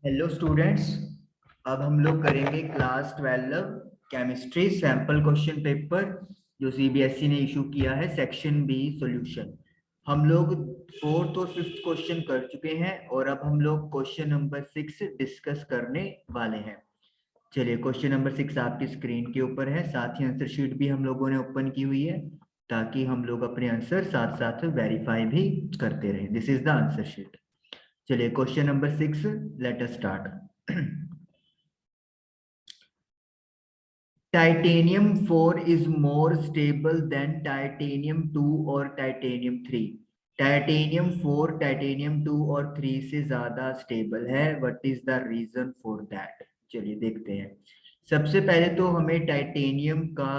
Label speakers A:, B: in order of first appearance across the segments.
A: Hello students. अब हम लोग करेंगे class 12 chemistry sample question paper जो सीबीएसई ने इशू किया है, सेक्शन बी सॉल्यूशन। हम लोग फोर्थ और फिफ्थ क्वेश्चन कर चुके हैं और अब हम लोग क्वेश्चन नंबर 6 डिस्कस करने वाले हैं। चलिए, क्वेश्चन नंबर 6 आपकी स्क्रीन के ऊपर है, साथ ही आंसर शीट भी हम लोगों ने ओपन की हुई है ताकि हम लोग अपने आंसर साथ साथ वेरीफाई भी करते रहें। This is the answer sheet. चलिए, question number 6, let us start. Titanium 4 is more stable than titanium 2 और titanium 3। टाइटेनियम 4 टाइटेनियम 2 और 3 से ज्यादा स्टेबल है। What is the reason for that? चलिए देखते हैं। सबसे पहले तो हमें टाइटेनियम का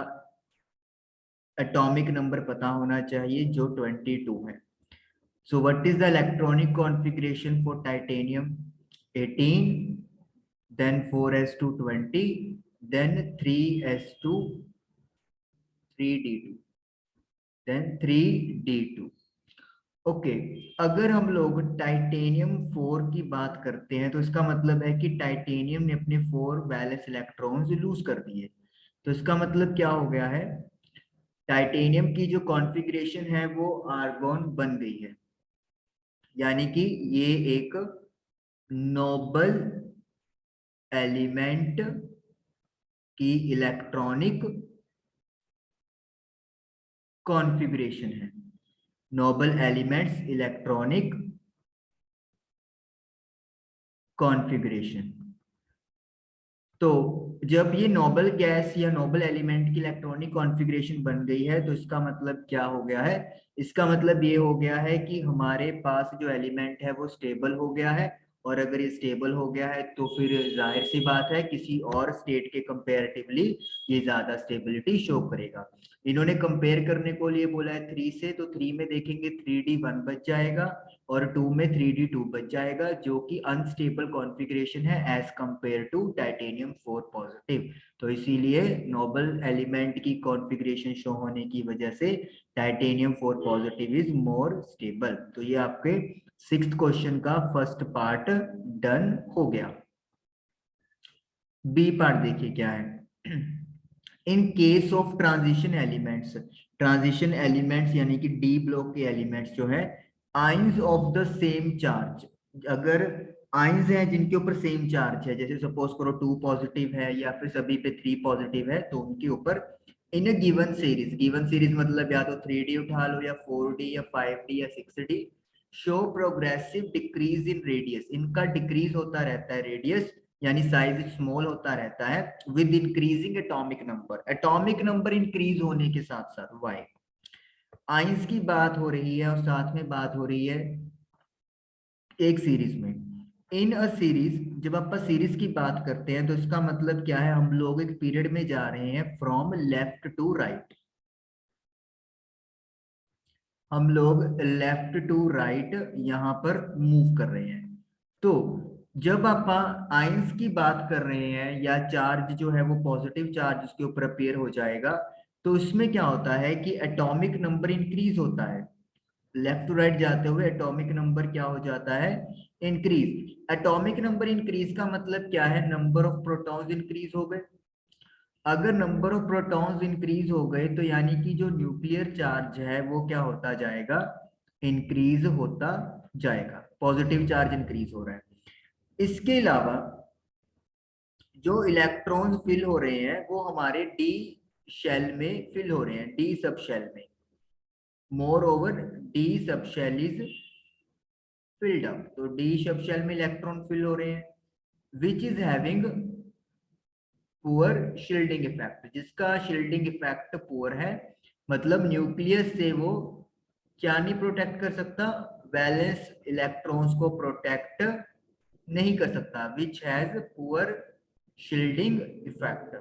A: एटॉमिक नंबर पता होना चाहिए जो 22 है। So what is the electronic configuration for titanium? 18, then 4s2 20, then 3s2 3d2, then 3d2। Okay, अगर हम लोग टाइटेनियम 4 की बात करते हैं तो इसका मतलब है कि टाइटेनियम ने अपने 4 वैलेंस इलेक्ट्रॉन्स लूज कर दिए। तो इसका मतलब क्या हो गया है? टाइटेनियम की जो कॉन्फ़िगरेशन है वो आर्गॉन बन गई है, यानी कि ये एक नोबल एलिमेंट की इलेक्ट्रॉनिक कॉन्फ़िगरेशन है। Noble elements electronic configuration. तो जब ये नोबल गैस या नोबल एलिमेंट की इलेक्ट्रॉनिक कॉन्फ़िगरेशन बन गई है तो इसका मतलब क्या हो गया है? इसका मतलब ये हो गया है कि हमारे पास जो एलिमेंट है वो स्टेबल हो गया है। और अगर ये स्टेबल हो गया है तो फिर जाहिर सी बात है किसी और स्टेट के कंपेरेटिवली ये ज्यादा स्टेबिलिटी शो करेगा। इन्होंने कंपेयर करने को लिए बोला है 3 से, तो 3 में देखेंगे 3d1 बच जाएगा और 2 में 3d2 बच जाएगा, जो कि अनस्टेबल कॉन्फ़िगरेशन है as compare to titanium 4 positive. तो इसीलिए नोबल एलिमेंट की कॉन्फ़िगरेशन शो होने की वजह से titanium 4 positive is more stable. तो ये आपके 6th क्वेश्चन का फर्स्ट पार्ट डन हो गया। बी पार्ट देखिए क्या है। In case of transition elements यानी कि डी ब्लॉक के एलिमेंट्स जो है, ions of the same charge, अगर आइंस हैं जिनके ऊपर सेम चार्ज है, जैसे सपोज करो 2 पॉजिटिव है या फिर सभी पे 3 पॉजिटिव है, तो उनके ऊपर इन अ गिवन सीरीज मतलब या तो 3d उठा लो या 4d या 5d या 6d, show progressive decrease in radius. इनका डिक्रीज होता रहता है रेडियस, यानी साइज स्मॉल होता रहता है with increasing atomic number. Atomic number increase होने के साथ साथ वाई आइंस की बात हो रही है और साथ में बात हो रही है एक सीरीज में। इन अ सीरीज, जब आप सीरीज की बात करते हैं तो इसका मतलब क्या है? हम लोग एक पीरियड में जा रहे हैं फ्रॉम लेफ्ट टू राइट। हम लोग लेफ्ट टू राइट यहाँ पर मूव कर रहे हैं। तो जब आप आइंस की बात कर रहे हैं या चार्ज जो है वो पॉजिटिव चार्ज उसके ऊपर अपीयर हो जाएगा, तो इसमें क्या होता है कि एटॉमिक नंबर इंक्रीज होता है। लेफ्ट टू राइट जाते हुए एटॉमिक नंबर क्या हो जाता है? इंक्रीज। एटॉमिक नंबर इंक्रीज का मतलब क्या है? नंबर ऑफ प्रोटॉन्स इंक्रीज हो गए। अगर नंबर ऑफ प्रोटॉन्स इंक्रीज हो गए तो यानी कि जो न्यूक्लियर चार्ज है वो क्या होता जाएगा? इंक्रीज होता जाएगा। पॉजिटिव चार्ज इंक्रीज हो रहा है। इसके अलावा जो इलेक्ट्रॉन्स फिल हो रहे हैं वो हमारे डी शेल में फिल हो रहे हैं, डी सब शेल में। More over d sub shell is filled up. तो डी सब शेल में इलेक्ट्रॉन फिल हो रहे हैं which is having poor shielding effect, जिसका शील्डिंग इफेक्ट पुअर है। मतलब न्यूक्लियस से वो क्या नहीं प्रोटेक्ट कर सकता? वैलेंस इलेक्ट्रॉन्स को प्रोटेक्ट नहीं कर सकता, which has poor shielding effect.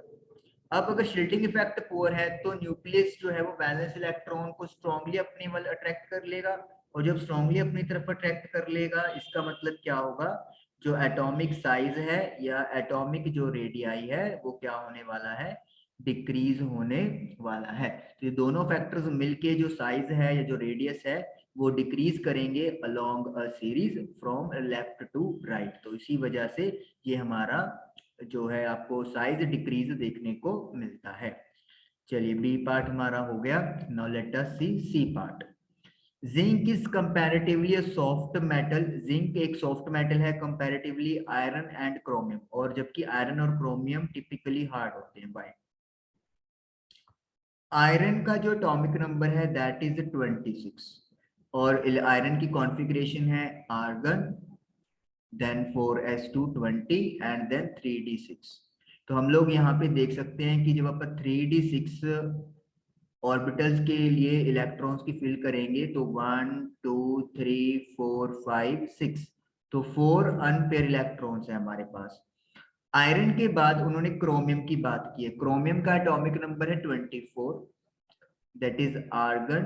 A: अब अगर शील्डिंग इफेक्ट पुअर है तो न्यूक्लियस जो है वो वैलेंस इलेक्ट्रॉन को स्ट्रांगली अपने वाल अट्रैक्ट कर लेगा, और जब स्ट्रांगली अपनी तरफ अट्रैक्ट कर लेगा इसका मतलब क्या होगा? जो एटॉमिक साइज है या एटॉमिक जो रेडियाई है वो क्या होने वाला है? डिक्रीज होने वाला है। तो ये दोनों फैक्टर्स मिलके जो साइज है या जो रेडियस है वो डिक्रीज करेंगे along a series from left to right. तो इसी वजह से ये हमारा जो है आपको साइज डिक्रीज देखने को मिलता है। चलिए बी पार्ट हमारा हो गया। Now let us see C part. Zinc is comparatively a soft metal. Zinc एक सॉफ्ट मेटल है कंपैरेटिवली आयरन एंड क्रोमियम, और जबकि आयरन और क्रोमियम टिपिकली हार्ड होते हैं। बाय आयरन का जो एटॉमिक नंबर है दैट इज 26, और आयरन की कॉन्फ़िगरेशन है argon, then 4s2 20 and then 3d6। तो हम लोग यहाँ पे देख सकते हैं कि जब अपन 3d6 ऑर्बिटल्स के लिए इलेक्ट्रॉन्स की फिल करेंगे तो 1 2 3 4 5 6, तो 4 अनपेयर इलेक्ट्रॉन्स है हमारे पास। आयरन के बाद उन्होंने क्रोमियम की बात की है। क्रोमियम का एटॉमिक नंबर है 24, that is argon,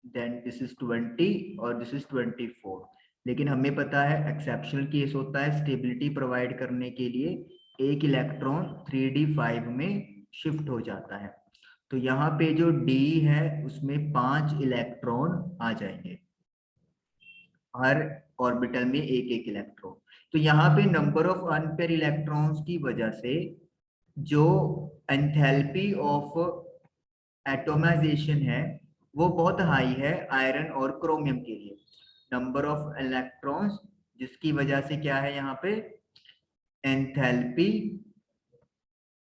A: then this is 20 और दिस इज 24। लेकिन हमें पता है एक्सेप्शनल केस होता है, स्टेबिलिटी प्रोवाइड करने के लिए एक इलेक्ट्रॉन 3d5 में शिफ्ट हो जाता है। तो यहाँ पे जो D है उसमें 5 इलेक्ट्रॉन आ जाएंगे, हर ऑर्बिटल में एक एक इलेक्ट्रॉन। तो यहाँ पे नंबर ऑफ अनपेयर इलेक्ट्रॉन्स की वजह से जो एंथैल्पी ऑफ एटोमाइजेशन है वो बहुत हाई है आयरन और क्रोमियम के लिए। नंबर ऑफ इलेक्ट्रॉन्स जिसकी वजह से क्या है यहाँ पे एंथैल्पी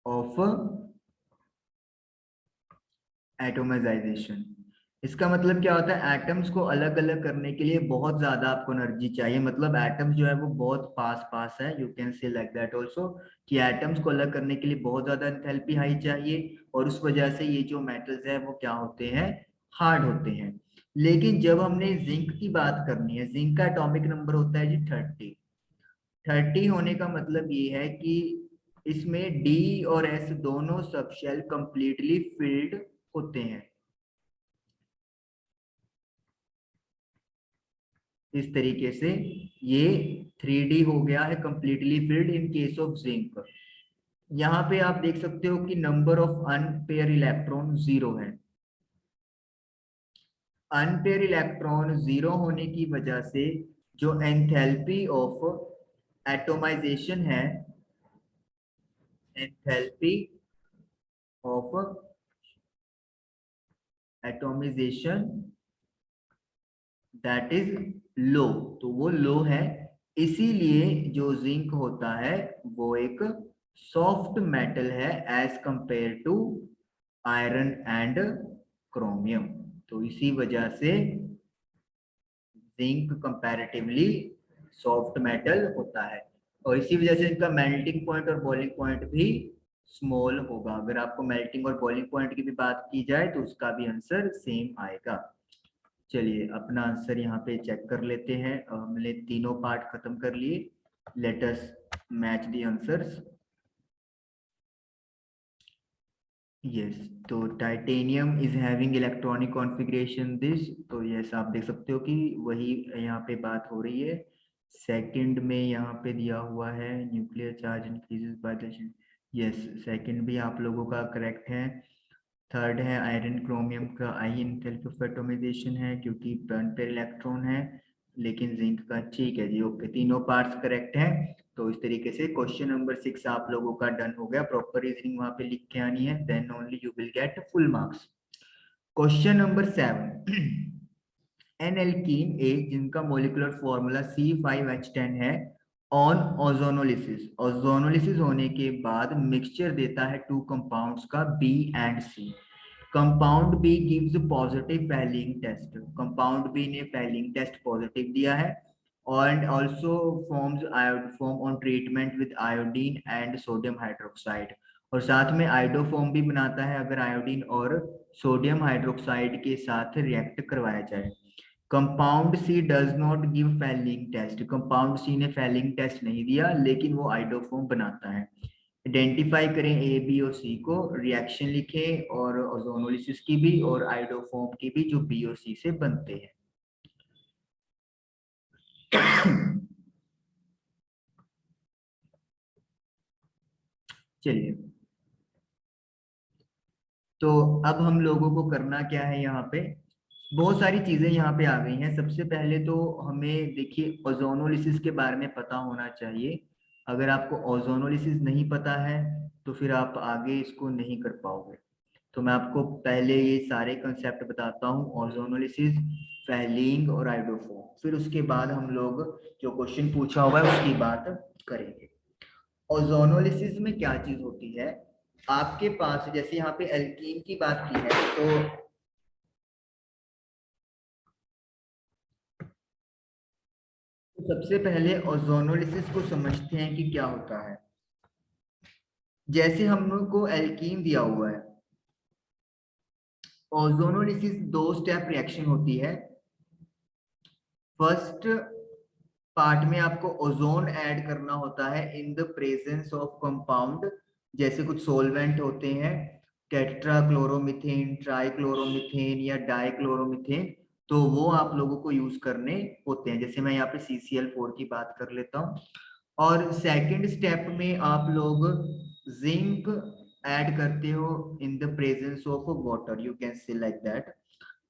A: ऑफ एटोमाइजेशन। इसका मतलब क्या होता है एटम्स को अलग अलग करने के लिए बहुत ज्यादा आपको एनर्जी चाहिए। मतलब एटम्स जो है वो बहुत पास पास है, यू कैन से लाइक दैट ऑल्सो, कि एटम्स को अलग करने के लिए बहुत ज्यादा एंथैल्पी हाई चाहिए, और उस वजह से ये जो मेटल्स है वो क्या होते हैं, हार्ड होते हैं। लेकिन जब हमने जिंक की बात करनी है, जिंक का एटॉमिक नंबर होता है जी 30। 30 होने का मतलब ये है कि इसमें डी और एस दोनों सबशेल कंप्लीटली फिल्ड होते हैं। इस तरीके से ये 3D हो गया है completely filled in case of zinc. यहाँ पे आप देख सकते हो कि नंबर ऑफ अनपेयर इलेक्ट्रॉन 0 है। अनपेयर इलेक्ट्रॉन 0 होने की वजह से जो एंथैल्पी ऑफ एटोमाइजेशन है, enthalpy of atomization that is low, तो वो लो है। इसीलिए जो जिंक होता है वो एक सॉफ्ट मेटल है as compare to iron and chromium. तो इसी वजह से जिंक कंपैरेटिवली सॉफ्ट मेटल होता है, और इसी वजह से इनका मेल्टिंग पॉइंट और बॉइलिंग पॉइंट भी स्मॉल होगा। अगर आपको मेल्टिंग और बॉइलिंग पॉइंट की भी बात की जाए तो उसका भी आंसर सेम आएगा। चलिए अपना आंसर यहाँ पे चेक कर लेते हैं। हमने तीनों पार्ट खत्म कर लिए। Let us match the answers. Yes, तो titanium is having electronic configuration this, तो यस आप देख सकते हो कि वही यहाँ पे बात हो रही है। सेकंड में यहाँ पे दिया हुआ है nuclear charge increases by the, yes second भी आप लोगों का करेक्ट है। थर्ड है आयरन क्रोमियम का आई एंथैल्पी ऑफ एटोमाइजेशन है क्योंकि पेयर इलेक्ट्रॉन है। लेकिन जिंक का ठीक है जी, ओके तीनों पार्ट्स करेक्ट हैं। तो इस तरीके से क्वेश्चन नंबर 6 आप लोगों का डन हो गया। प्रॉपर रीजनिंग वहां पे लिख के आनी है, then only you will get full marks. Question number 7 an alkene A जिनका मोलिकुलर फॉर्मूला C5H10 है, ऑन ओजोनोलिसिस, ओजोनोलिसिस होने के बाद मिक्सचर देता है टू कंपाउंड्स का B and C। Compound B gives positive Fehling test, compound B ने Fehling test positive दिया है, and also forms form on treatment with iodine and sodium hydroxide, और साथ में आयोडोफॉर्म भी बनाता है अगर आयोडीन और सोडियम हाइड्रोक्साइड के साथ रिएक्ट करवाया जाए। Compound C does not give Fehling test, compound C ने फैलिंग टेस्ट नहीं दिया लेकिन वो आयोडोफॉर्म बनाता है। आइडेंटिफाई करें ए बी और सी को, रिएक्शन लिखें और ओजोनोलिसिस की भी और आयोडोफॉर्म की भी जो बी और सी से बनते हैं। चलिए, तो अब हम लोगों को करना क्या है यहाँ पे, बहुत सारी चीजें यहाँ पे आ गई हैं। सबसे पहले तो हमें देखिए ओजोनोलिसिस के बारे में पता होना चाहिए। अगर आपको ओजोनोलिसिस नहीं पता है तो फिर आप आगे इसको नहीं कर पाओगे। तो मैं आपको पहले ये सारे कंसेप्ट बताता हूँ, ओजोनोलिसिस, फैलिंग और आइडोफोम। फिर उसके बाद हम लोग जो क्वेश्चन पूछा हुआ है उसकी बात करेंगे। ओजोनोलिसिस में क्या चीज होती है, आपके पास जैसे यहाँ पे एल्कीन की बात की है, तो सबसे पहले ओजोनोलिसिस को समझते हैं कि क्या होता है। जैसे हम लोग को एल्कीन दिया हुआ है, ओजोनोलिसिस 2 स्टेप रिएक्शन होती है। फर्स्ट पार्ट में आपको ओजोन ऐड करना होता है in the presence of compound, जैसे कुछ सोलवेंट होते हैं, टेट्राक्लोरोमीथेन, ट्राइक्लोरोमीथेन या डाइक्लोरोमीथेन, तो वो आप लोगों को यूज करने होते हैं। जैसे मैं यहाँ पे CCl4 की बात कर लेता हूँ। और सेकंड स्टेप में आप लोग जिंक ऐड करते हो in the presence of water, you can से लाइक दैट।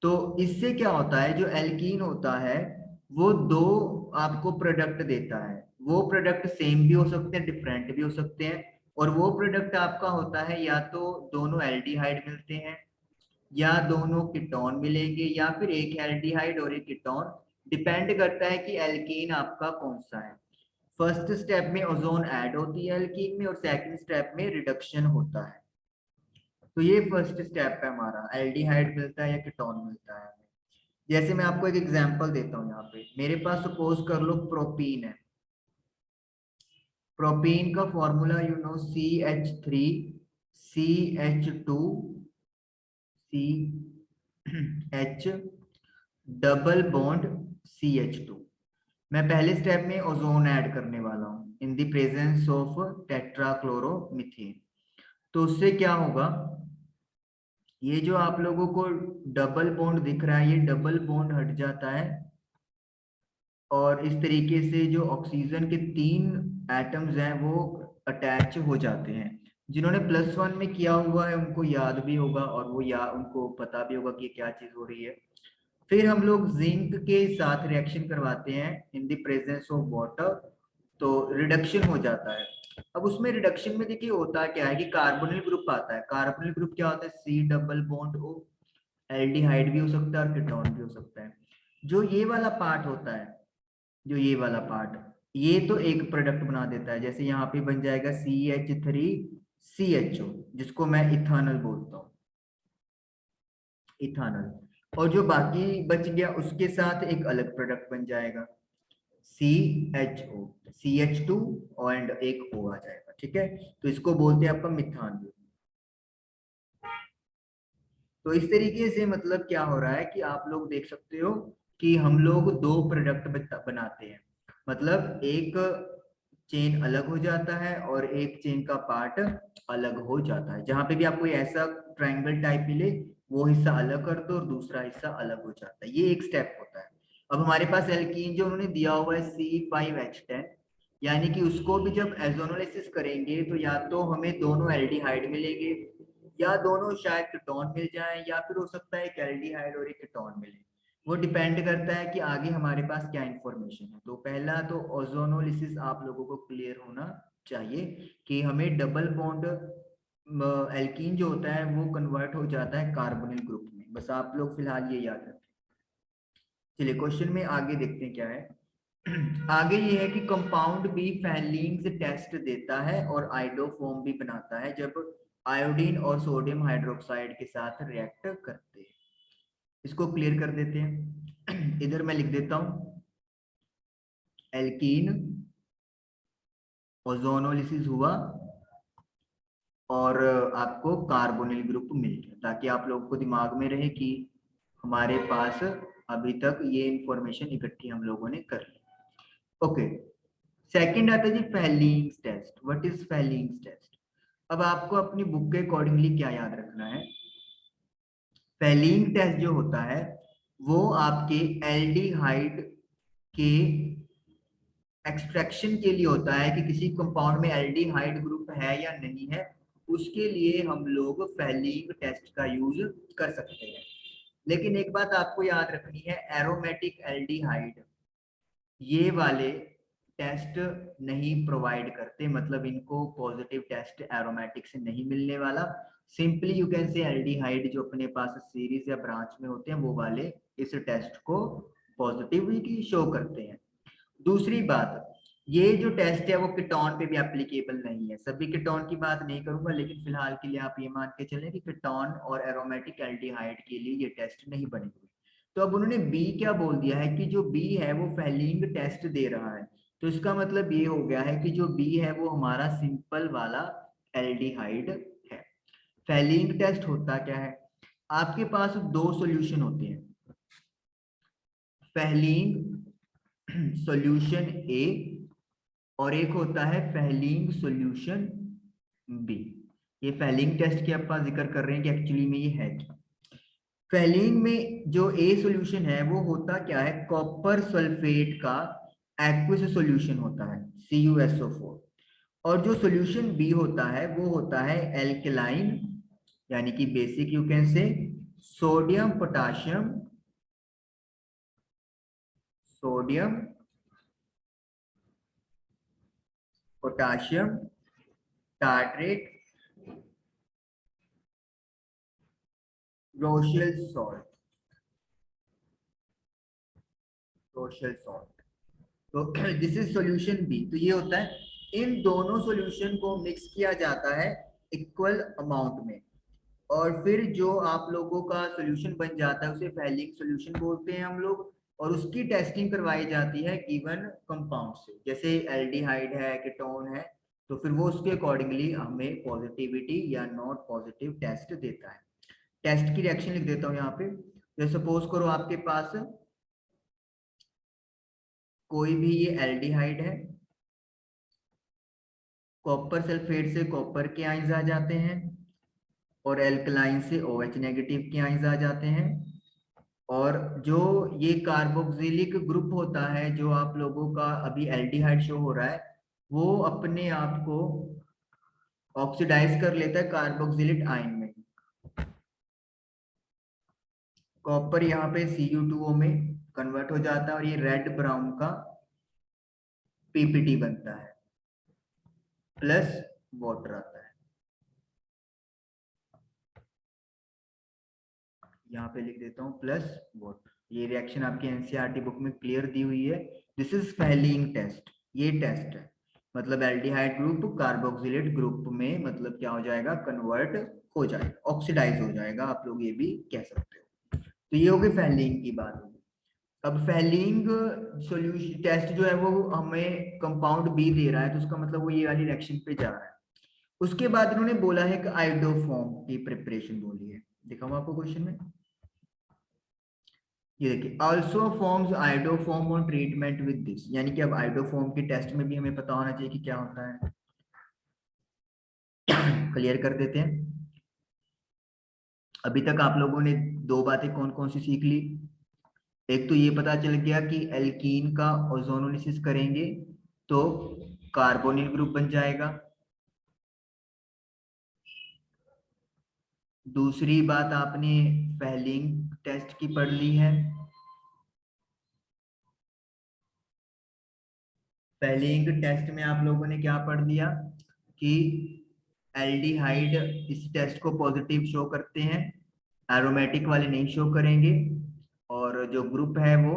A: तो इससे क्या होता है, जो एल्कीन होता है वो दो आपको प्रोडक्ट देता है। वो प्रोडक्ट सेम भी हो सकते हैं, डिफरेंट भी हो सकते हैं। और वो प्रोडक्ट आपका होता है या तो दोनों एल्डिहाइड मिलते हैं, या दोनों कीटोन मिलेंगे, या फिर एक एल्डिहाइड और एक कीटोन। डिपेंड करता है कि एल्कीन आपका कौन सा है। फर्स्ट स्टेप में ओजोन ऐड होती है एल्कीन में, और सेकंड स्टेप में रिडक्शन होता है। तो ये फर्स्ट स्टेप है हमारा, एल्डिहाइड मिलता है या कीटोन मिलता है। जैसे मैं आपको एक एग्जांपल देता हूँ, यहाँ पे मेरे पास सपोज कर लो प्रोपीन है। प्रोपीन का formula you know CH3 CH2 CH double bond CH2। मैं पहले स्टेप में ओजोन ऐड करने वाला हूँ इन द प्रेजेंस ऑफ टेट्राक्लोरोमीथेन। तो उससे क्या होगा, ये जो आप लोगों को डबल बॉन्ड दिख रहा है, ये डबल बॉन्ड हट जाता है, और इस तरीके से जो ऑक्सीजन के 3 एटम्स हैं वो अटैच हो जाते हैं। जिन्होंने +1 में किया हुआ है उनको याद भी होगा, और वो या उनको पता भी होगा कि क्या चीज हो रही है। फिर हम लोग जिंक के साथ रिएक्शन करवाते हैं in the presence of water, तो रिडक्शन हो जाता है। अब उसमें रिडक्शन में देखिए होता क्या है कि कार्बोनिल ग्रुप आता है। कार्बोनिल ग्रुप क्या होता है, C double bond O। Aldehyde भी हो सकता है और कीटोन भी हो सकता है। जो ये वाला पार्ट होता है, जो ये वाला पार्ट, ये तो एक प्रोडक्ट बना देता है। जैसे यहाँ पे बन जाएगा CH3CHO, जिसको मैं इथानल बोलता हूँ, इथानल। और जो बाकी बच गया उसके साथ एक अलग प्रोडक्ट बन जाएगा, CHO, CH2 एंड एक O आ जाएगा, ठीक है। तो इसको बोलते हैं आपका मिथान। तो इस तरीके से मतलब क्या हो रहा है कि आप लोग देख सकते हो कि हम लोग 2 प्रोडक्ट बनाते हैं। मतलब एक चेन अलग हो जाता है और एक चेन का पार्ट अलग हो जाता है। जहां पे भी आपको ऐसा ट्रायंगल टाइप मिले, वो हिस्सा अलग कर दो और दूसरा हिस्सा अलग हो जाता है। ये एक स्टेप होता है। अब हमारे पास एल्कीन जो उन्होंने दिया हुआ है C5H10, यानी कि उसको भी जब एजोनोलिसिस करेंगे तो या तो हमें दोनों एल्डिहाइड मिलेंगे, या दोनों शायद कीटोन मिल जाए, या फिर हो सकता है एक एल्डिहाइड और एक कीटोन मिले। वो डिपेंड करता है कि आगे हमारे पास क्या इंफॉर्मेशन है। तो पहला तो ओजोनोलिसिस आप लोगों को क्लियर होना चाहिए कि हमें डबल बॉन्ड एल्कीन जो होता है वो कन्वर्ट हो जाता है कार्बोनिल ग्रुप में। बस आप लोग फिलहाल ये याद रखें। चलिए क्वेश्चन में आगे देखते हैं क्या है। आगे ये है कि कंपाउंड बी फैलिंग्स टेस्ट देता है और आइडोफोम भी बनाता है जब आयोडीन और सोडियम हाइड्रोक्साइड के साथ रिएक्ट करते हैं। इसको क्लियर कर देते हैं। इधर मैं लिख देता हूं, एल्कीन ओजोनोलिसिस हुआ और आपको कार्बोनिल ग्रुप मिल गया, ताकि आप लोगों को दिमाग में रहे कि हमारे पास अभी तक ये इंफॉर्मेशन इकट्ठी हम लोगों ने कर ली। ओके, सेकंड आता है जी Fehling's test. What is Fehling's test? अब आपको अपनी बुक के अकॉर्डिंगली क्या याद रखना है। फैलिंग टेस्ट जो होता है वो आपके एल्डिहाइड के एक्सट्रैक्शन के लिए होता है कि किसी कंपाउंड में एल्डिहाइड ग्रुप है या नहीं है। उसके लिए हम लोग फैलिंग टेस्ट का यूज कर सकते हैं। लेकिन एक बात आपको याद रखनी है, एरोमेटिक एल्डिहाइड ये वाले टेस्ट नहीं प्रोवाइड करते, मतलब इनको पॉजिटिव टेस्ट एरोमेटिक से नहीं मिलने वाला। सिंपली यू कैन से एल्डिहाइड जो अपने पास सीरीज या ब्रांच में होते हैं वो वाले इस टेस्ट को पॉजिटिविटी शो करते हैं। दूसरी बात, ये जो टेस्ट है वो कीटोन पे भी एप्लीकेबल नहीं है। सभी कीटोन की बात नहीं करूंगा, लेकिन फिलहाल के लिए आप ये मान के चलें कि कीटोन और एरोमेटिक एल्डिहाइड के लिए ये टेस्ट नहीं बने हुए। तो अब उन्होंने बी क्या बोल दिया है कि जो बी है वो फेलिंग टेस्ट दे रहा है। तो इसका मतलब ये हो गया है कि जो बी है वो हमारा सिंपल वाला एल्डिहाइड है। फेलिंग टेस्ट होता क्या है, आपके पास दो सॉल्यूशन होते हैं, फेलिंग सॉल्यूशन ए और एक होता है फेलिंग सॉल्यूशन बी। ये फेलिंग टेस्ट की आप जिक्र कर रहे हैं कि एक्चुअली में ये है क्या। फेलिंग में जो ए सॉल्यूशन है वो होता क्या है, कॉपर सल्फेट का एक्वियस सॉल्यूशन होता है CuSO4। और जो सॉल्यूशन बी होता है वो होता है एल्कलाइन, यानी कि basic you can say sodium potassium, sodium potassium tartrate Rochelle salt, Rochelle salt. तो दिस इज सॉल्यूशन बी। तो ये होता है, इन दोनों सॉल्यूशन को मिक्स किया जाता है इक्वल अमाउंट में, और फिर जो आप लोगों का सॉल्यूशन बन जाता है उसे फेलिंग सॉल्यूशन बोलते हैं हम लोग। और उसकी टेस्टिंग करवाई जाती है गिवन कंपाउंड से, जैसे एल्डिहाइड है, कीटोन है, तो फिर वो उसके अकॉर्डिंगली हमें पॉजिटिविटी या नॉट पॉजिटिव टेस्ट देता है। टेस्ट की रिएक्शन लिख देता हूँ यहाँ पे। जैसे सपोज करो आपके पास कोई भी ये एल्डिहाइड है, कॉपर सल्फेट से कॉपर के आइंस आ जाते हैं और एल्कलाइन से OH नेगेटिव के आइंस आ जाते हैं। और जो ये कार्बोक्सिलिक ग्रुप होता है जो आप लोगों का अभी एल्डिहाइड शो हो रहा है, वो अपने आप को ऑक्सीडाइज कर लेता है कार्बोक्सिलिक आयन में। कॉपर यहाँ पे Cu2O में कन्वर्ट हो जाता है और ये रेड ब्राउन का PPT बनता है, प्लस वाटर आता है। यहाँ पे लिख देता हूँ प्लस वाटर। ये रिएक्शन आपकी एनसीईआरटी बुक में क्लियर दी हुई है। This is Fehling test. ये टेस्ट है, मतलब एल्डिहाइड ग्रुप कार्बोक्सिलेट ग्रुप में मतलब क्या हो जाएगा, कन्वर्ट हो जाएगा, ऑक्सीडाइज हो जाएगा, आप लोग ये भी कह सकते हो। तो ये हो गई फेलिंग की बात होगी। अब फेलिंग सॉल्यूशन टेस्ट जो है वो हमें कंपाउंड बी दे रहा है, तो उसका मतलब वो ये वाली रिएक्शन पे जा रहा है। उसके बाद इन्होंने बोला है कि आइडोफॉर्म की प्रिपरेशन बोली है, दिखाऊं आपको क्वेश्चन में। ये देखिए, also forms iodoform on treatment with this, यानी कि अब आइडोफॉर्म की टेस्ट में भी हमें पता होना चाहिए कि क्या होता है। क्लियर कर देते हैं। अभी तक आप लोगों ने दो बातें कौन कौन सी सीख ली। एक तो ये पता चल गया कि एल्कीन का ओजोनोलिसिस करेंगे तो कार्बोनिल ग्रुप बन जाएगा। दूसरी बात आपने फेलिंग टेस्ट की पढ़ ली है। फेलिंग टेस्ट में आप लोगों ने क्या पढ़ लिया कि एल्डिहाइड इस टेस्ट को पॉजिटिव शो करते हैं, एरोमेटिक वाले नहीं शो करेंगे, और जो ग्रुप है वो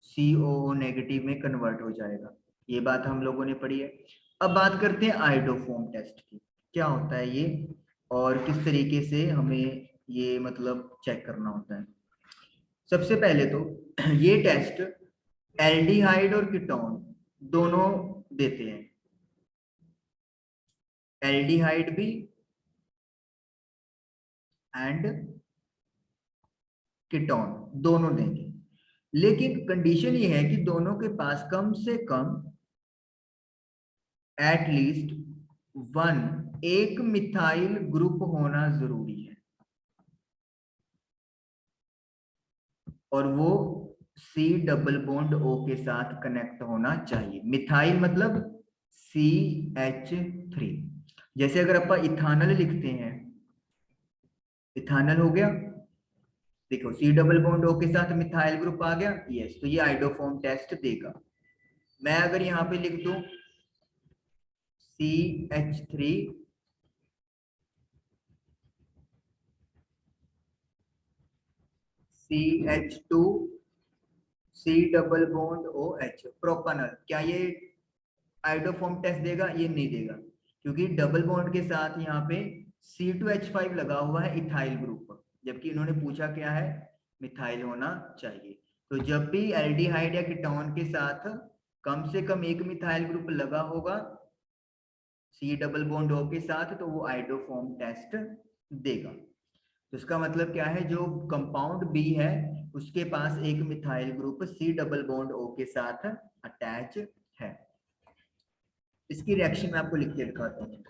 A: COO नेगेटिव में कन्वर्ट हो जाएगा। ये बात हम लोगों ने पढ़ी है। अब बात करते हैं आइडोफॉर्म टेस्ट की, क्या होता है ये और किस तरीके से हमें ये मतलब चेक करना होता है। सबसे पहले तो ये टेस्ट एल्डिहाइड और कीटोन दोनों देते हैं, एल्डिहाइड भी एंड कीटोन दोनों देंगे। लेकिन कंडीशन ये है कि दोनों के पास कम से कम एटलीस्ट वन एक मिथाइल ग्रुप होना जरूरी है, और वो C डबल बॉन्ड O के साथ कनेक्ट होना चाहिए। मिथाइल मतलब CH3। जैसे अगर आप इथानल लिखते हैं, इथानल हो गया, देखो सी डबल बॉन्ड ओ के साथ मिथाइल ग्रुप आ गया, यस, तो ये आइडोफॉर्म टेस्ट देगा। मैं अगर यहाँ पे लिख दूं CH3 CH2 C double bond OH प्रोपानल, क्या ये आइडोफॉर्म टेस्ट देगा? ये नहीं देगा, क्योंकि डबल बॉन्ड के साथ यहाँ पे C2H5 लगा हुआ है इथाइल ग्रुप, जबकि इन्होंने पूछा क्या है, मिथाइल होना चाहिए। तो जब भी एल्डिहाइड या कीटोन के साथ कम से कम एक मिथाइल ग्रुप लगा होगा C डबल बॉन्ड O के साथ, तो वो आइडोफॉर्म टेस्ट देगा। तो इसका मतलब क्या है, जो कंपाउंड बी है उसके पास एक methyl group C double bond O के साथ अटैच है। इसकी रिएक्शन मैं आपको लिख के दिखाता हूँ।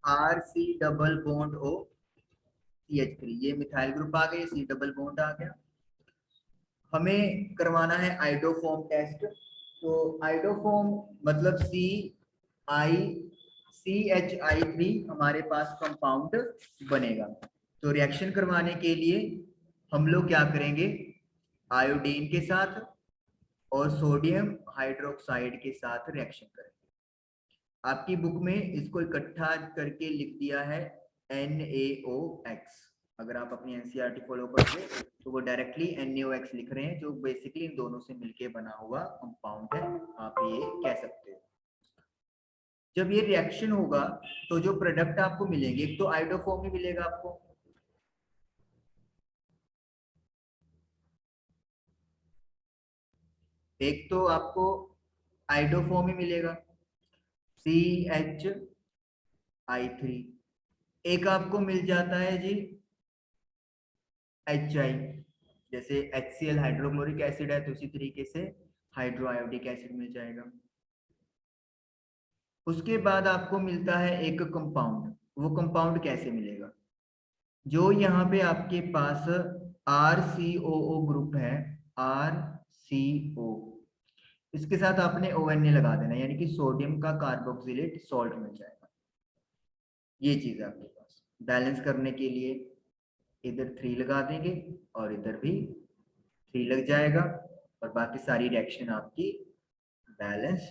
A: RC double bond O CH3, ये मिथाइल ग्रुप आ गया, C डबल बॉन्ड आ गया। हमें करवाना है आइडोफॉर्म टेस्ट। तो आइडोफॉर्म मतलब CH3 हमारे पास कंपाउंड बनेगा। तो रिएक्शन करवाने के लिए हम लोग क्या करेंगे, आयोडीन के साथ और सोडियम हाइड्रोक्साइड के साथ रिएक्शन करेंगे। आपकी बुक में इसको इकट्ठा करके लिख दिया है NaOX। अगर आप अपनी एनसीईआरटी फॉलो करोगे तो वो डायरेक्टली NaOX लिख रहे हैं, जो बेसिकली इन दोनों से मिलके बना हुआ कंपाउंड है, आप ये कह सकते हो। जब ये रिएक्शन होगा तो जो प्रोडक्ट आपको मिलेंगे, एक तो आइडोफॉर्म ही मिलेगा आपको, एक तो आपको आइडोफॉर्म ही मिलेगा CH3, एक आपको मिल जाता है जी HI, जैसे HCl हाइड्रोक्लोरिक एसिड है तो उसी तरीके से हाइड्रो आयोडिक एसिड मिल जाएगा। उसके बाद आपको मिलता है एक कंपाउंड, वो कंपाउंड कैसे मिलेगा, जो यहाँ पे आपके पास RCOO ग्रुप है, RCO, इसके साथ आपने ONA लगा देना, यानी कि सोडियम का कार्बोक्सिलेट सॉल्ट मिल जाएगा। ये चीज है आपके पास, बैलेंस करने के लिए इधर 3 लगा देंगे और इधर भी 3 लग जाएगा, और बाकी सारी रिएक्शन आपकी बैलेंस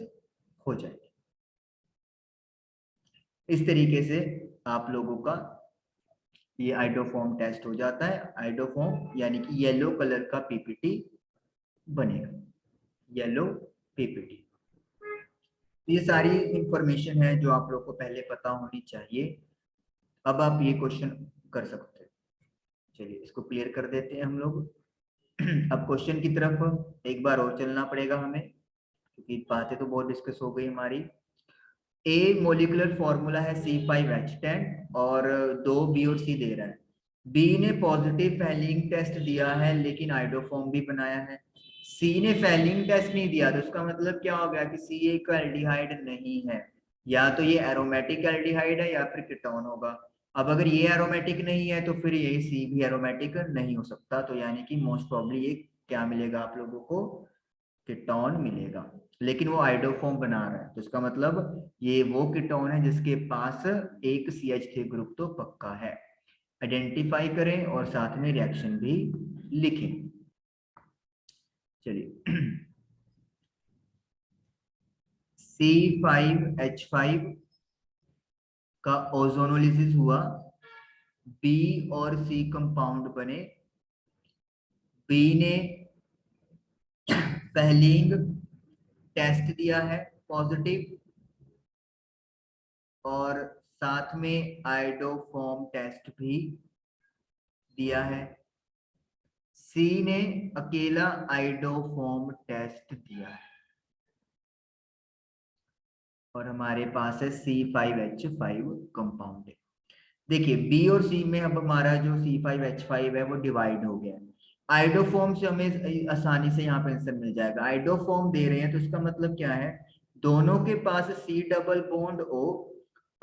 A: हो जाएगी। इस तरीके से आप लोगों का ये आइडोफॉर्म टेस्ट हो जाता है। आइडोफॉर्म यानी कि येलो कलर का पीपीटी बनेगा, येलो पीपीटी। ये सारी इंफॉर्मेशन है जो आप लोग को पहले पता होनी चाहिए। अब आप ये क्वेश्चन कर सकते हैं। चलिए इसको क्लियर कर देते हैं हम लोग। अब क्वेश्चन की तरफ एक बार और चलना पड़ेगा हमें, क्योंकि बातें तो बहुत डिस्कस हो गई हमारी। ए मोलिकुलर फॉर्मूला है C5H10 और 2 B और C दे रहा है। बी ने पॉजिटिव फैलिंग टेस्ट दिया है लेकिन आइडोफॉर्म भी बनाया है। सी ने फैलिंग टेस्ट नहीं दिया, तो इसका मतलब क्या हो गया कि सी एक एल्डिहाइड नहीं है, या तो ये एरोमेटिक एल्डिहाइड है या फिर कीटोन होगा। अब अगर ये एरोमेटिक नहीं है तो फिर ये सी भी एरोमेटिक नहीं हो सकता, तो यानी कि मोस्ट प्रॉब्ली ये क्या मिलेगा आप लोगों को, कीटोन मिलेगा। लेकिन वो आइडोफॉर्म बना रहा है, तो इसका मतलब ये वो कीटोन है जिसके पास एक CH3 ग्रुप तो पक्का है। आइडेंटिफाई करें और साथ में रिएक्शन भी लिखें। चलिए C5H5 का ओजोनोलिसिस हुआ, B और C कंपाउंड बने। B ने फैलिंग टेस्ट दिया है पॉजिटिव, और साथ में आइडोफॉर्म टेस्ट भी दिया है। सी ने अकेला आइडोफॉर्म टेस्ट दिया है, और हमारे पास है C5H5 कंपाउंड है। देखिए बी और सी में अब हमारा जो C5H5 है वो डिवाइड हो गया है। आइडोफॉर्म से हमें आसानी से यहाँ पे आंसर मिल जाएगा। आइडोफॉर्म दे रहे हैं तो इसका मतलब क्या है, दोनों के पास C डबल बॉन्ड O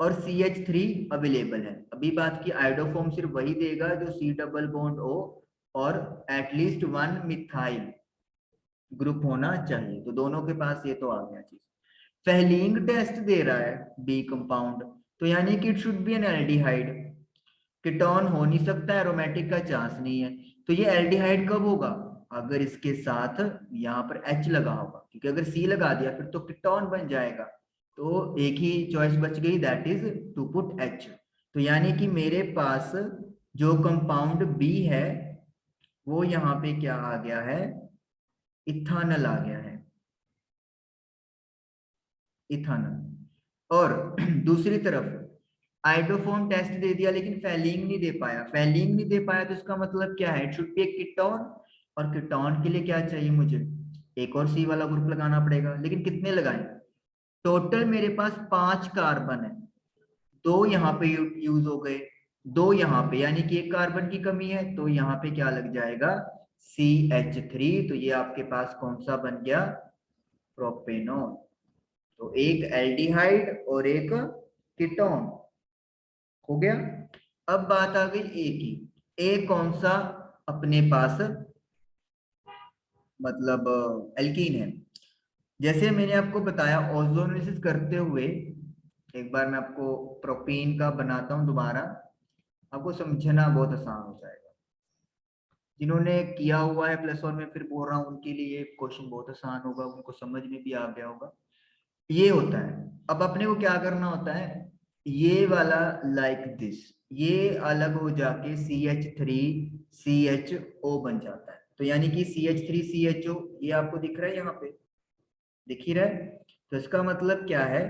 A: और CH3 अवेलेबल है। अभी बात की आइडोफॉर्म सिर्फ वही देगा जो C डबल बॉन्ड O और एटलीस्ट 1 मिथाइल ग्रुप होना चाहिए, तो दोनों के पास ये तो आ गया चीज। फेलिंग टेस्ट दे रहा है बी कंपाउंड, तो यानी कि it should be N aldehyde. Ketone हो नहीं सकता, एरोमेटिक का चांस नहीं है। तो ये एल्डिहाइड कब होगा? अगर इसके साथ यहाँ पर H लगा होगा, क्योंकि अगर C लगा दिया फिर तो कीटोन बन जाएगा। तो एक ही चॉइस बच गई, that is to put H। तो यानी कि मेरे पास जो कंपाउंड B है वो यहाँ पे क्या आ गया है? इथानल आ गया है, इथानल। और दूसरी तरफ आइडोफोन टेस्ट दे दिया लेकिन फेलिंग नहीं दे पाया। फेलिंग नहीं दे पाया तो इसका मतलब क्या है? It should be A ketone, और कीटोन के लिए क्या चाहिए मुझे? एक और सी वाला ग्रुप लगाना पड़ेगा, लेकिन कितने लगाएं? टोटल मेरे पास 5 कार्बन है, दो यहाँ पे यूज हो गए, दो यहाँ पे, यानी कि एक कार्बन की कमी है, तो यहाँ पे क्या लग जाएगा? CH3। तो ये आपके पास कौन सा बन गया? प्रोपेनॉन। तो एक एल्डिहाइड और एक कीटोन हो गया। अब बात आ गई ए की। ए कौन सा अपने पास मतलब एल्कीन है? जैसे मैंने आपको बताया ओजोनोलिसिस करते हुए, एक बार मैं आपको प्रोपीन का बनाता हूं दोबारा, आपको समझना बहुत आसान हो जाएगा। जिन्होंने किया हुआ है प्लस वन में, फिर बोल रहा हूँ उनके लिए ये क्वेश्चन बहुत आसान होगा, उनको समझ में भी आ गया होगा। ये होता है, अब अपने को क्या करना होता है, ये वाला लाइक दिस, ये अलग हो जाके CH3CHO बन जाता है। तो यानी कि CH3CHO ये आपको दिख रहा है, यहाँ पे दिख ही रहा है। तो इसका मतलब क्या है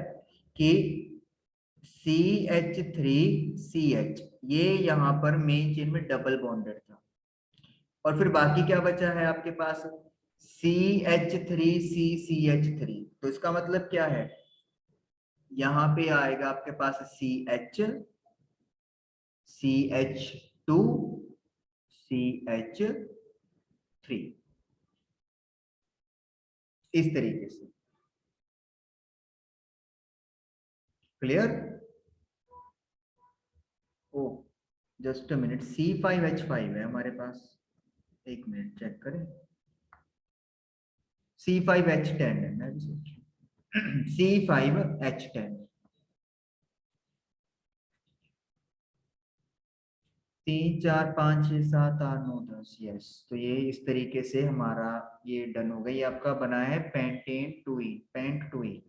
A: कि CH3CH ये यहाँ पर मेन चेन में डबल बॉन्डेड था, और फिर बाकी क्या बचा है आपके पास? CH3CCH3। तो इसका मतलब क्या है? यहाँ पे आएगा आपके पास CH2 CH3, इस तरीके से। Clear? Oh just a minute, C5H5 है हमारे पास, एक मिनट चेक करें। C5H10 है, मैं भी सोच C5H10, 3 4 5 6 7 8 9 10, यस। तो ये इस तरीके से हमारा ये डन हो गई, आपका बना है पेंटेन टूइन, पेंट टूइन।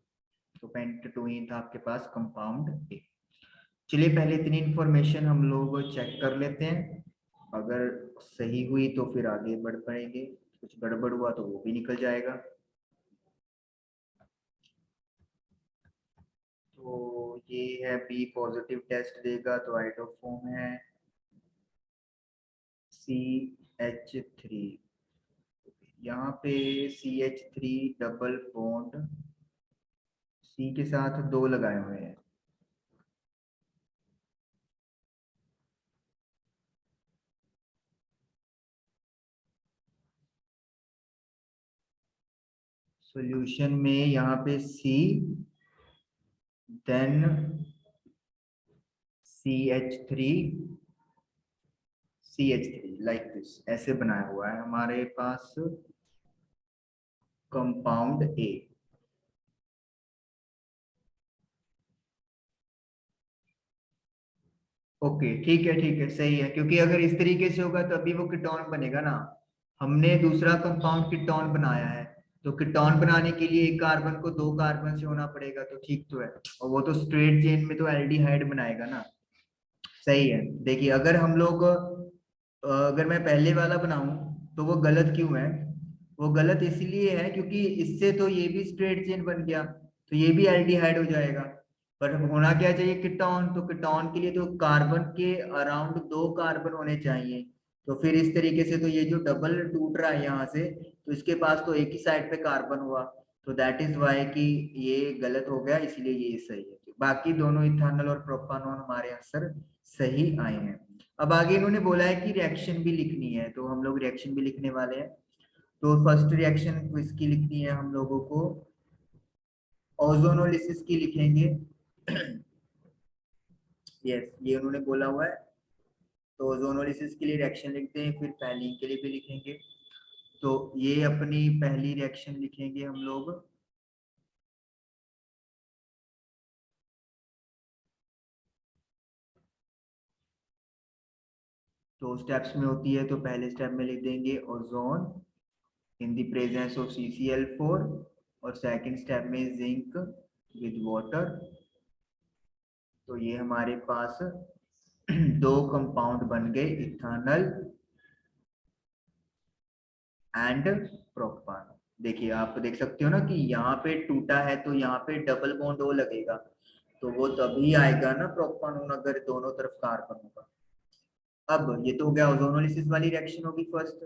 A: तो पेंट टूइन था आपके पास कंपाउंड ए। चलिए पहले इतनी इंफॉर्मेशन हम लोग चेक कर लेते हैं, अगर सही हुई तो फिर आगे बढ़ पाएंगे, कुछ गड़बड़ हुआ तो वो भी निकल जाएगा। तो ये है बी पॉजिटिव टेस्ट देगा तो आइडोफॉर्म है CH3, यहाँ पे CH3 डबल बॉन्ड C के साथ दो लगाए हुए हैं। सॉल्यूशन में यहाँ पे C then CH3 CH3 like this, ऐसे बनाया हुआ है हमारे पास कंपाउंड ए। ओके ठीक है सही है, क्योंकि अगर इस तरीके से होगा तो अभी वो कीटोन बनेगा ना। हमने दूसरा कंपाउंड कीटोन बनाया है, तो कीटोन बनाने के लिए एक कार्बन को दो कार्बन से होना पड़ेगा, तो ठीक तो है। और वो तो स्ट्रेट चेन में तो एल्डिहाइड बनाएगा ना। सही है। देखिए अगर हम लोग अगर मैं पहले वाला बनाऊं तो वो गलत क्यों है? वो गलत इसलिए है क्योंकि इससे तो ये भी स्ट्रेट चेन बन गया, तो ये भी एल्डिहाइड हो जाएगा। पर होना क्या चाहिए? कीटोन। तो कीटोन के लिए तो कार्बन के अराउंड दो कार्बन होने चाहिए। तो फिर इस तरीके से तो ये जो डबल टूट रहा है यहाँ से, तो इसके पास तो एक ही साइड पे कार्बन हुआ, तो दैट इज वाई कि ये गलत हो गया, इसलिए ये सही है। बाकी दोनों इथानल और प्रोपानॉन हमारे आंसर सही आए हैं। अब आगे इन्होंने बोला है कि रिएक्शन भी लिखनी है, तो हम लोग रिएक्शन भी लिखने वाले हैं। तो फर्स्ट रिएक्शन इसकी लिखनी है हम लोगों को, ओजोनोलिसिस की लिखेंगे। यस ये उन्होंने बोला हुआ है। तो ओजोनोलिसिस के लिए रिएक्शन लिखते हैं, फिर पहली के लिए भी लिखेंगे। तो ये अपनी पहली रिएक्शन लिखेंगे हम लोग, तो स्टेप्स में होती है, तो पहले स्टेप में लिख देंगे ozone in the presence of CCl4, और सेकंड स्टेप में जिंक विद वाटर। तो ये हमारे पास दो कंपाउंड बन गए, इथानल एंड प्रोपान। देखिए आप देख सकते हो ना कि यहाँ पे टूटा है तो यहाँ पे डबल बॉन्ड ओ लगेगा, तो वो तभी आएगा ना प्रोपानोन अगर दोनों तरफ कार्बन होगा। अब ये तो हो गया ओजोनोलिसिस वाली रिएक्शन होगी फर्स्ट।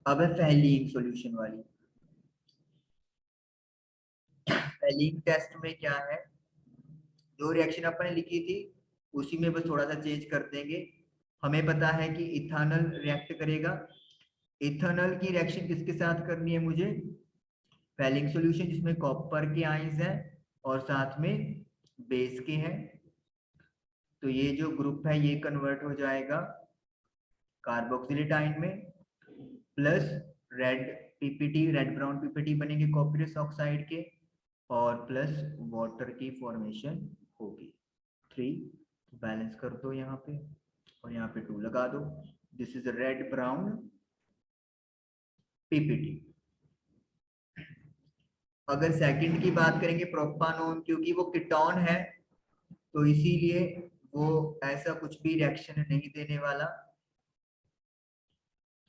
A: अब है फैलिंग सॉल्यूशन वाली। फैलिंग टेस्ट में क्या है, जो रिएक्शन अपन ने लिखी थी उसी में बस थोड़ा सा चेंज कर देंगे। हमें पता है कि इथानल रिएक्ट करेगा। इथानल की रिएक्शन किसके साथ करनी है मुझे, फैलिंग सॉल्यूशन जिसमें कॉपर के आयंस हैं और साथ में बेस के हैं। तो ये जो ग्रुप है ये कन्वर्ट हो जाएगा कार्बोक्सिलिक आयन में, plus red PPT, red brown PPT बनेंगे कॉपरस ऑक्साइड के, और प्लस वाटर की फॉर्मेशन होगी 3। बैलेंस कर दो यहाँ पे और यहाँ पे 2 लगा दो। This is red brown PPT. अगर सेकंड की बात करेंगे प्रोपानोन, क्योंकि वो कीटोन है तो इसीलिए वो ऐसा कुछ भी रिएक्शन नहीं देने वाला।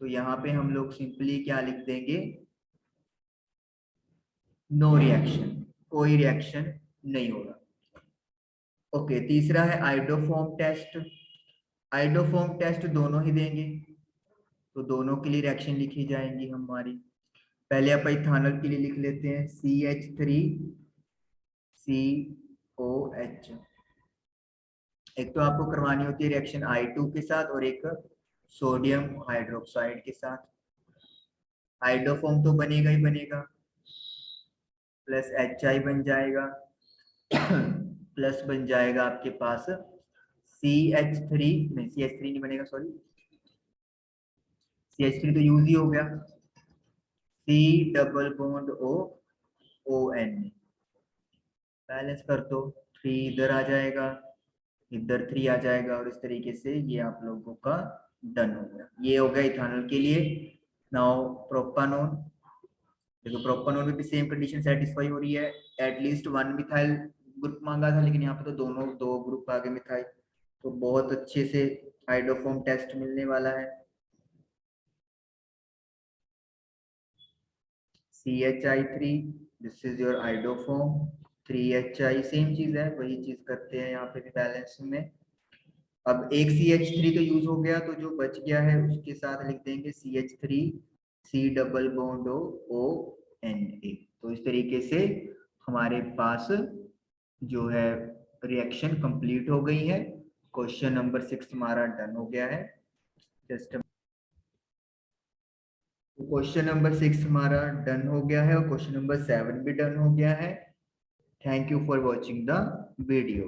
A: तो यहाँ पे हम लोग सिंपली क्या लिख देंगे, नो रिएक्शन, कोई रिएक्शन नहीं होगा। ओके, तीसरा है आइडोफॉर्म टेस्ट। आइडोफॉर्म टेस्ट दोनों ही देंगे, तो दोनों के लिए रिएक्शन लिखी जाएंगी हमारी। पहले आप इथानल के लिए लिख लेते हैं CH3COH। एक तो आपको करवानी होती है रिएक्शन I2 के साथ और एक सोडियम हाइड्रोक्साइड के साथ। हाइड्रोफॉर्म तो बनेगा ही बनेगा, प्लस HI बन जाएगा प्लस बन जाएगा आपके पास CH3, नहीं CH3 नहीं बनेगा, सॉरी CH3 तो यूज ही हो गया, C double bond ON। Balance कर दो, 3 इधर आ जाएगा, इधर 3 आ जाएगा, और इस तरीके से ये आप लोगों का डन हो गया। ये हो गया इथानल के लिए। नाउ प्रोपानोन, देखो प्रोपानोन में भी सेम कंडीशन सेटिस्फाई हो रही है, एटलीस्ट 1 मिथाइल ग्रुप मांगा था, लेकिन यहाँ पे तो दोनों 2 ग्रुप आ गए मिथाइल, तो बहुत अच्छे से हाइड्रोफॉर्म टेस्ट मिलने वाला है। CHI3, this is your iodoform. 3HI same चीज है, वही चीज करते हैं यहाँ पे भी बैलेंस में। अब एक CH3 तो यूज हो गया, तो जो बच गया है उसके साथ लिख देंगे CH3 C double bond ONA। तो इस तरीके से हमारे पास जो है रिएक्शन कंप्लीट हो गई है। क्वेश्चन नंबर 6 हमारा डन हो गया है। जस्ट क्वेश्चन नंबर 6 हमारा डन हो गया है और क्वेश्चन नंबर 7 भी डन हो गया है। Thank you for watching the video.